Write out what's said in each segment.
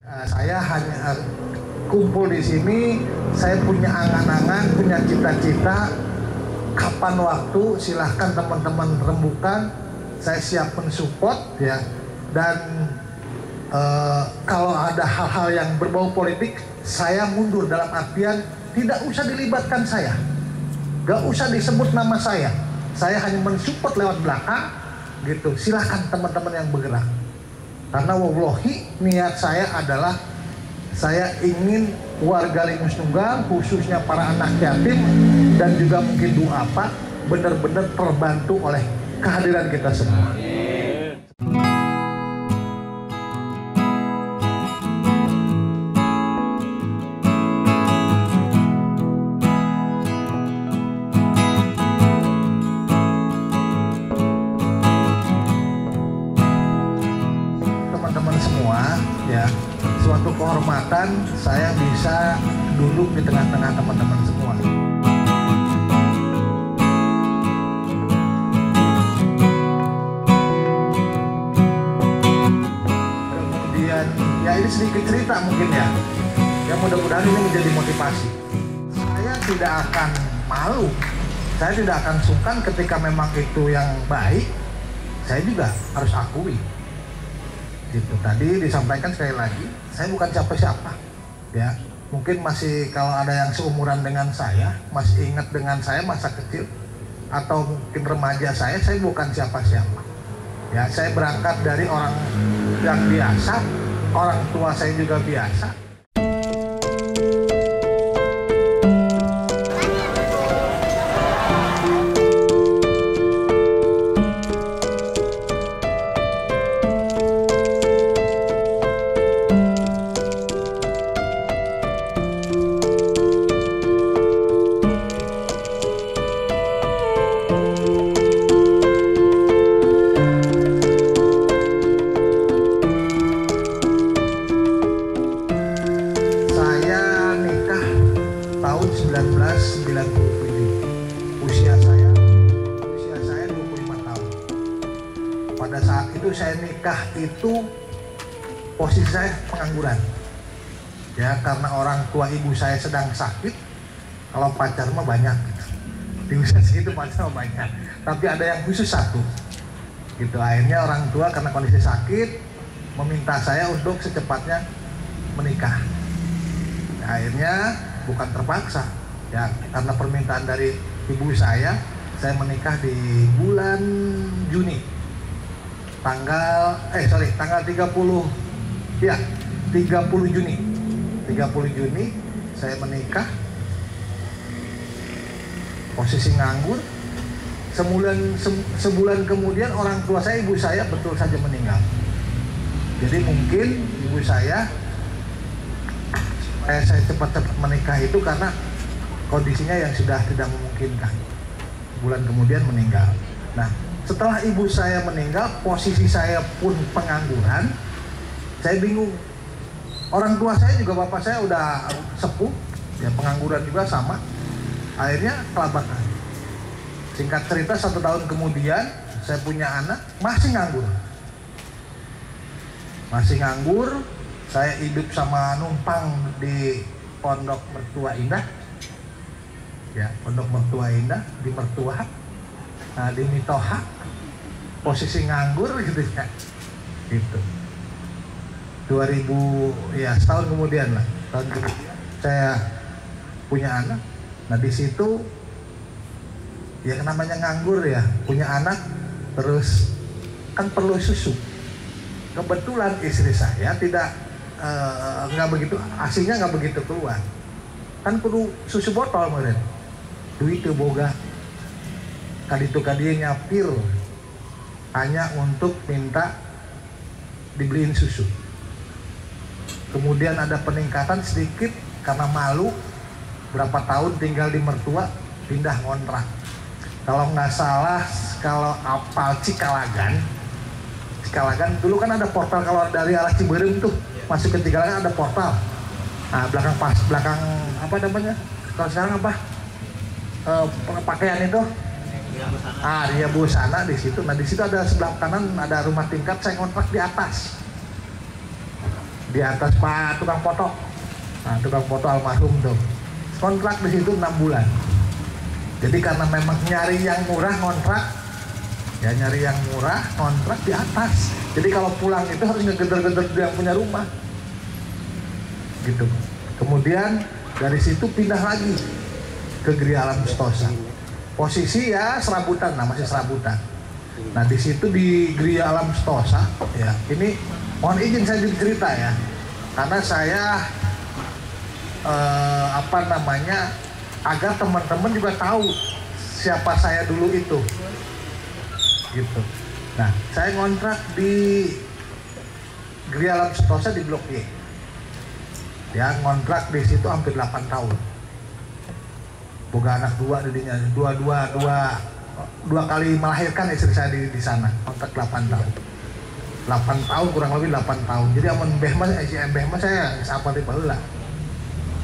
Saya hanya kumpul di sini, saya punya angan-angan, punya cita-cita. Kapan waktu silahkan teman-teman rembukan, saya siap mensupport ya. Dan kalau ada hal-hal yang berbau politik, saya mundur dalam artian tidak usah dilibatkan saya, gak usah disebut nama saya hanya mensupport lewat belakang gitu. Silahkan teman-teman yang bergerak. Karena wallahi niat saya adalah saya ingin warga Linus Tunggal, khususnya para anak yatim dan juga mungkin duafa, benar-benar terbantu oleh kehadiran kita semua. Teman-teman semua ya, suatu kehormatan saya bisa duduk di tengah-tengah teman-teman semua. Kemudian ya ini sedikit cerita mungkin ya, mudah-mudahan ini menjadi motivasi. Saya tidak akan malu, saya tidak akan sungkan ketika memang itu yang baik, saya juga harus akui. Gitu. Tadi disampaikan sekali lagi, saya bukan siapa-siapa ya. Mungkin masih kalau ada yang seumuran dengan saya, masih ingat dengan saya masa kecil atau mungkin remaja saya bukan siapa-siapa ya. Saya berangkat dari orang yang biasa, orang tua saya juga biasa. Tahun 1997, usia saya 25 tahun. Pada saat itu saya nikah itu posisi saya pengangguran ya, karena orang tua ibu saya sedang sakit. Kalau pacar mah banyak di usia segitu, pacar mah banyak, tapi ada yang khusus satu gitu. Akhirnya orang tua karena kondisi sakit meminta saya untuk secepatnya menikah. Akhirnya bukan terpaksa ya, karena permintaan dari ibu saya menikah di bulan Juni tanggal 30 ya, 30 Juni saya menikah. Posisi nganggur. Sebulan kemudian orang tua saya, ibu saya betul saja meninggal. Jadi mungkin ibu saya cepat-cepat menikah itu karena kondisinya yang sudah tidak memungkinkan. Bulan kemudian meninggal. Nah, setelah ibu saya meninggal, posisi saya pun pengangguran. Saya bingung. Orang tua saya juga, bapak saya udah sepuh, ya pengangguran juga sama. Akhirnya kelabakan. Singkat cerita, 1 tahun kemudian saya punya anak, masih nganggur. Saya hidup sama numpang di Pondok Mertua Indah ya, Pondok Mertua Indah di Mertua, nah di Mitoha, posisi nganggur gitu ya, gitu. 2000 ya, setahun kemudian saya punya anak. Nah di situ ya namanya nganggur ya, punya anak terus kan perlu susu. Kebetulan istri saya nggak begitu, asinya nggak begitu keluar, kan perlu susu botol meren. Duit ke boga kaditu kadieu nyapir hanya untuk minta dibeliin susu. Kemudian ada peningkatan sedikit karena malu, berapa tahun tinggal di mertua, pindah kontrak. Kalau nggak salah, kalau apal Cikalagan dulu kan ada portal kalau dari arah Ciberem tuh masuk ke Cikalagan ada portal. Nah belakang apa namanya? Kalau sekarang apa? Pakaian itu? Dia Busana di situ. Nah di situ ada sebelah kanan ada rumah tingkat, saya kontrak di atas. di atas Pak tukang foto. Nah, tukang foto almarhum tuh. Kontrak di situ 6 bulan. Jadi karena memang nyari yang murah kontrak, ya nyari yang murah kontrak di atas. Jadi kalau pulang itu harus ngegeder-geder yang punya rumah. Gitu. Kemudian dari situ pindah lagi ke Gria Alam Sentosa. Posisi ya serabutan, nah masih serabutan. Nah di situ di Gria Alam Sentosa, ya ini mohon izin saya cerita ya, karena saya agar teman-teman juga tahu siapa saya dulu itu, gitu. Nah saya ngontrak di Gria Alam Sentosa di Blok Y. Ya ngontrak di situ hampir 8 tahun. Boga anak 2 didinya, dua kali melahirkan istri saya di sana. Kontrak 8 tahun. 8 tahun kurang lebih 8 tahun. Jadi amun Mbeh Mas saya apa tipe heula.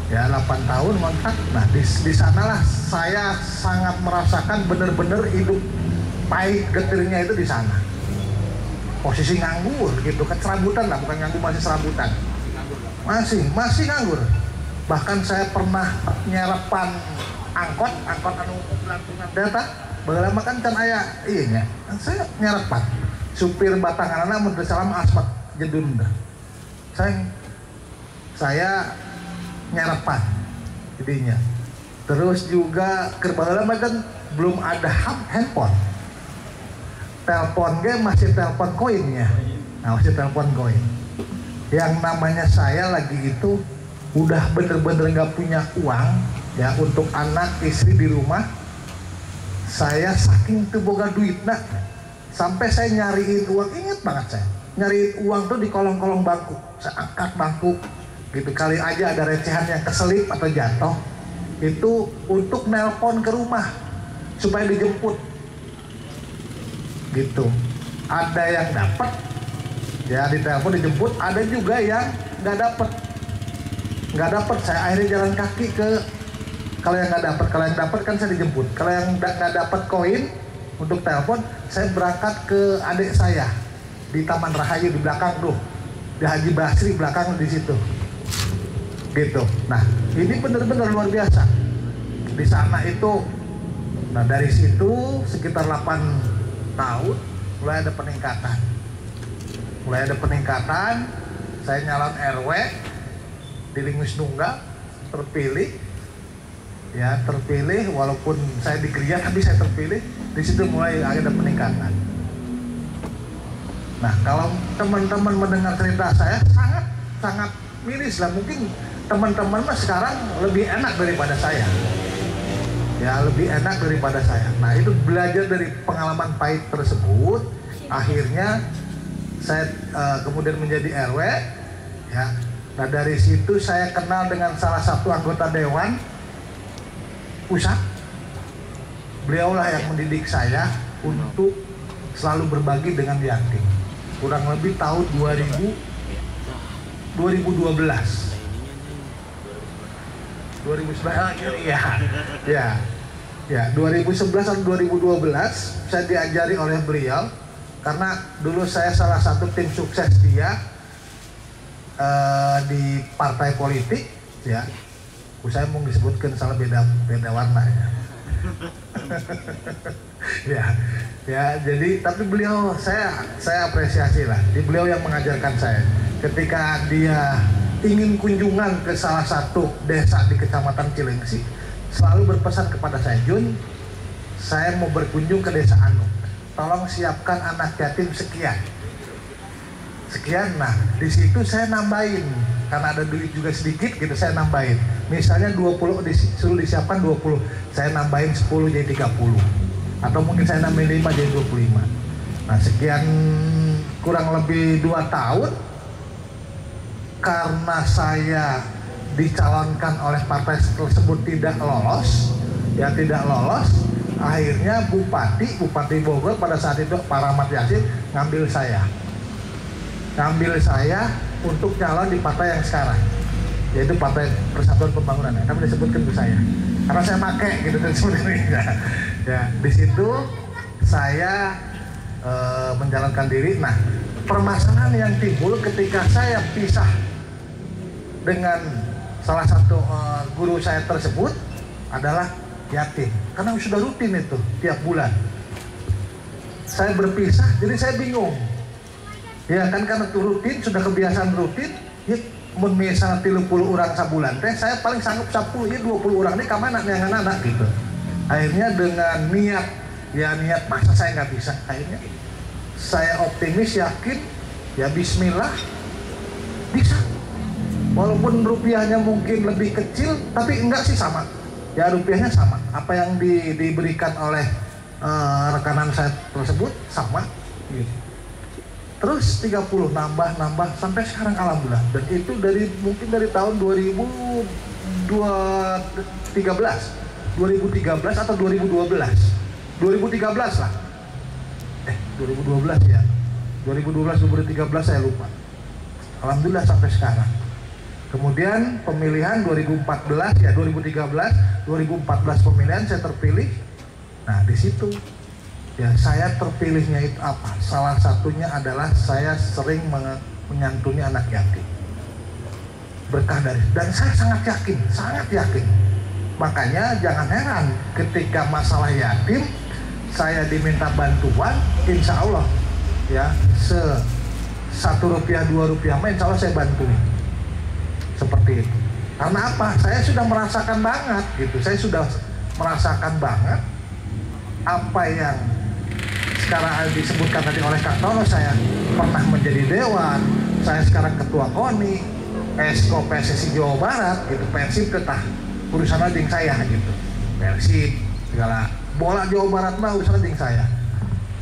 Ya 8 tahun kontrak. Nah di sanalah saya sangat merasakan bener-bener hidup pahit getirnya itu di sana. Posisi nganggur gitu kan, serabutan lah, bukan nganggur, masih serabutan. Masih nganggur. Bahkan saya pernah nyerepan angkot anu pelantungan data bagelama kan aya iya nya. Saya nyerepan supir batanganana mun teu salah asmat jedun dah. Saya nyerepan jadinya. Terus juga keur bagelama kan belum ada handphone. Telepon ge masih telepon koinnya. Nah, masih telepon koin. Yang namanya saya lagi itu udah bener-bener nggak punya uang ya untuk anak istri di rumah. Saya saking teu boga duitna sampai saya nyariin uang, inget banget saya nyariin uang tuh di kolong-kolong bangku. Saya angkat bangku gitu, kali aja ada recehan yang keselip atau jatuh, itu untuk nelpon ke rumah supaya dijemput gitu. Ada yang dapat ya ditelepon dijemput, ada juga yang nggak dapat. Saya akhirnya jalan kaki ke, kalau yang dapat kan saya dijemput. Kalau yang nggak dapat koin untuk telepon, saya berangkat ke adik saya di Taman Rahayu di belakang tuh, di Haji Basri belakang di situ gitu. Nah ini benar-benar luar biasa di sana itu. Nah dari situ sekitar 8 tahun mulai ada peningkatan. Saya nyalon RW di Lingus Nunggal, terpilih walaupun saya di Gria tapi saya terpilih. Di situ mulai ada peningkatan. Nah kalau teman-teman mendengar cerita saya sangat miris lah. Mungkin teman-teman sekarang lebih enak daripada saya. Ya lebih enak daripada saya. Nah itu belajar dari pengalaman pahit tersebut, akhirnya saya kemudian menjadi RW ya. Nah dari situ saya kenal dengan salah satu anggota dewan pusat. Beliaulah yang mendidik saya untuk selalu berbagi dengan yatim. Kurang lebih tahun 2012 ya 2011 atau 2012 saya diajari oleh beliau, karena dulu saya salah satu tim sukses dia di partai politik ya. Saya mau disebutkan salah beda warna ya. Jadi tapi beliau saya apresiasi lah, di beliau yang mengajarkan saya ketika dia ingin kunjungan ke salah satu desa di Kecamatan Cilengsi, selalu berpesan kepada saya, Jun, saya mau berkunjung ke desa anu, tolong siapkan anak yatim sekian. Nah di situ saya nambahin, karena ada duit juga sedikit gitu, saya nambahin. Misalnya 20 disuruh disiapkan 20, saya nambahin 10 jadi 30, atau mungkin saya nambahin 5 jadi 25. Nah sekian kurang lebih 2 tahun, karena saya dicalonkan oleh partai tersebut tidak lolos, akhirnya Bupati Bogor pada saat itu Pak Rahmat Yasin ngambil saya untuk calon di partai yang sekarang, yaitu Partai Persatuan Pembangunan. Tapi disebutkan ke saya karena saya pakai gitu kan sebenarnya. Ya di situ saya menjalankan diri. Nah permasalahan yang timbul ketika saya pisah dengan salah satu guru saya tersebut adalah yatim, karena sudah rutin itu tiap bulan. Saya berpisah, jadi saya bingung. Ya kan, karena itu rutin, sudah kebiasaan rutin. Ya, misalnya 30 orang sebulan teh, saya paling sanggup 10, ya 20 orang ini kemana nih anak-anak gitu. Akhirnya dengan niat masa saya nggak bisa. Akhirnya saya optimis, yakin, ya bismillah bisa. Walaupun rupiahnya mungkin lebih kecil, tapi enggak sih sama. Ya rupiahnya sama. Apa yang diberikan oleh rekanan saya tersebut sama. Gitu. Terus 30 nambah sampai sekarang alhamdulillah. Dan itu mungkin dari tahun 2013 atau 2012. 2013 lah. 2012 ya. 2013 saya lupa. Alhamdulillah sampai sekarang. Kemudian pemilihan 2014 ya, 2014 pemilihan saya terpilih. Nah, di situ ya saya terpilihnya itu apa? Salah satunya adalah saya sering menyantuni anak yatim. Berkah dari, dan saya sangat yakin. Makanya jangan heran ketika masalah yatim saya diminta bantuan, insya Allah ya Rp1, Rp2 insya Allah saya bantuin. Seperti itu. Karena apa? Saya sudah merasakan banget gitu. Saya sudah merasakan banget apa yang sekarang disebutkan tadi oleh Kak Tono. Saya pernah menjadi dewan, saya sekarang ketua KONI, Esko PSSI Jawa Barat gitu, Persib tetah urusan ading saya gitu. Persib segala bola Jawa Barat mah urusan ading saya.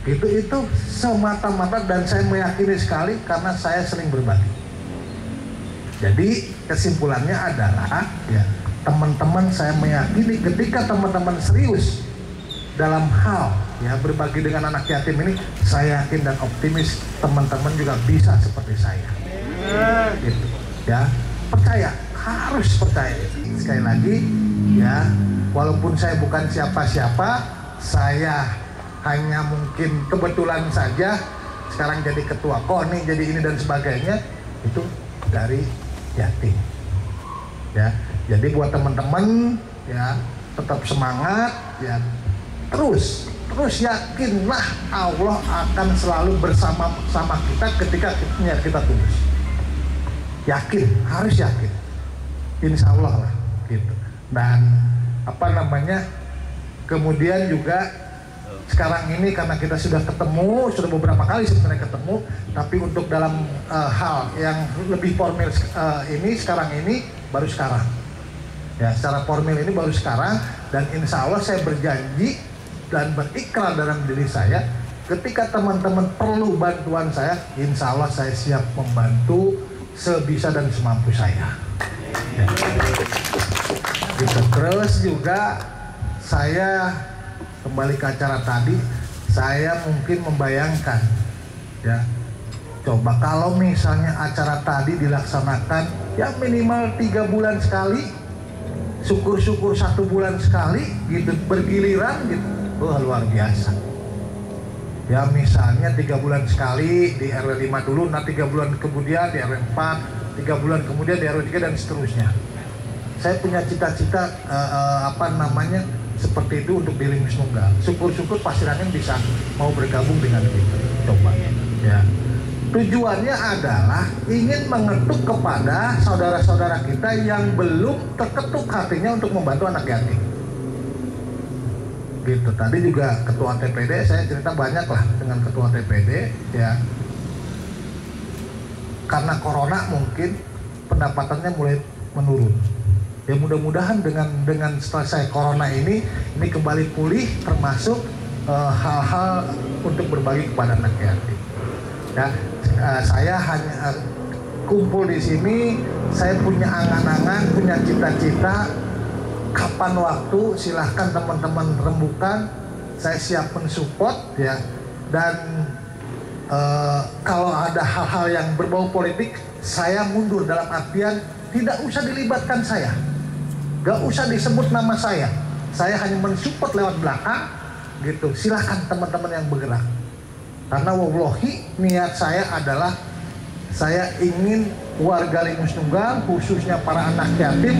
Itu semata-mata, dan saya meyakini sekali karena saya sering berbagi. Jadi kesimpulannya adalah ya, teman-teman, saya meyakini ketika teman-teman serius dalam hal ya berbagi dengan anak yatim ini, saya yakin dan optimis teman-teman juga bisa seperti saya. Gitu ya, harus percaya. Sekali lagi ya, walaupun saya bukan siapa-siapa, saya hanya mungkin kebetulan saja sekarang jadi ketua KONI, jadi ini dan sebagainya, itu dari yatim ya. Jadi buat teman-teman ya, tetap semangat ya, terus yakinlah Allah akan selalu bersama kita ketika kita tulus. Yakin, harus yakin, insya Allah lah gitu. Dan kemudian juga sekarang ini karena kita sudah beberapa kali sebenarnya ketemu, tapi untuk dalam hal yang lebih formal sekarang ini baru sekarang ya, secara formal ini baru sekarang. Dan insya Allah saya berjanji dan berikrar dalam diri saya, ketika teman-teman perlu bantuan saya, insya Allah saya siap membantu sebisa dan semampu saya ya. Gitu. Terus juga saya kembali ke acara tadi, saya mungkin membayangkan ya, coba kalau misalnya acara tadi dilaksanakan ya minimal 3 bulan sekali, syukur-syukur 1 bulan sekali gitu, bergiliran gitu, luar biasa ya. Misalnya 3 bulan sekali di RW 5 dulu, nah 3 bulan kemudian di RW 4, 3 bulan kemudian di RW 3 dan seterusnya. Saya punya cita-cita seperti itu untuk di Limus Nunggal. Syukur-syukur Pasir-Angin bisa mau bergabung dengan kita. Coba ya. Tujuannya adalah ingin mengetuk kepada saudara-saudara kita yang belum terketuk hatinya untuk membantu anak yatim. Gitu. Tadi juga ketua TPD, saya cerita banyak lah dengan ketua TPD ya. Karena corona mungkin pendapatannya mulai menurun. Ya mudah-mudahan dengan selesai corona ini kembali pulih, termasuk hal-hal untuk berbagi kepada anak yatim. Ya, saya hanya kumpul di sini, saya punya angan-angan, punya cita-cita. Kapan waktu silahkan teman-teman rembukan, saya siap mensupport ya. Dan kalau ada hal-hal yang berbau politik, saya mundur dalam artian tidak usah dilibatkan saya. Gak usah disebut nama saya hanya mensupport lewat belakang gitu. Silahkan teman-teman yang bergerak, karena wallahi niat saya adalah saya ingin warga Lingus Tunggal, khususnya para anak yatim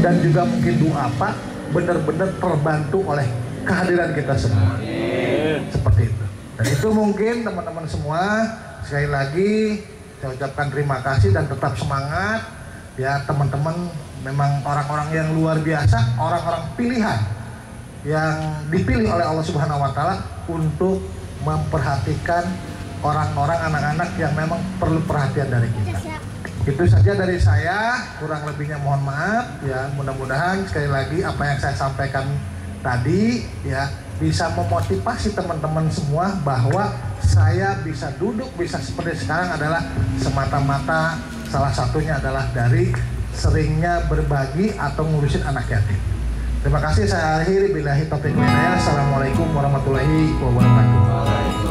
dan juga mungkin duafa benar-benar terbantu oleh kehadiran kita semua. Seperti itu. Dan itu mungkin teman-teman semua, sekali lagi saya ucapkan terima kasih dan tetap semangat ya teman-teman. Memang orang-orang yang luar biasa, orang-orang pilihan yang dipilih oleh Allah Subhanahu wa Ta'ala untuk memperhatikan orang-orang, anak-anak yang memang perlu perhatian dari kita. Itu saja dari saya, kurang lebihnya mohon maaf ya. Mudah-mudahan sekali lagi apa yang saya sampaikan tadi ya bisa memotivasi teman-teman semua bahwa saya bisa duduk, bisa seperti sekarang adalah semata-mata salah satunya adalah dari seringnya berbagi atau ngurusin anak yatim. Terima kasih, saya akhiri billahi taufiq wal hidayah. Assalamualaikum warahmatullahi wabarakatuh.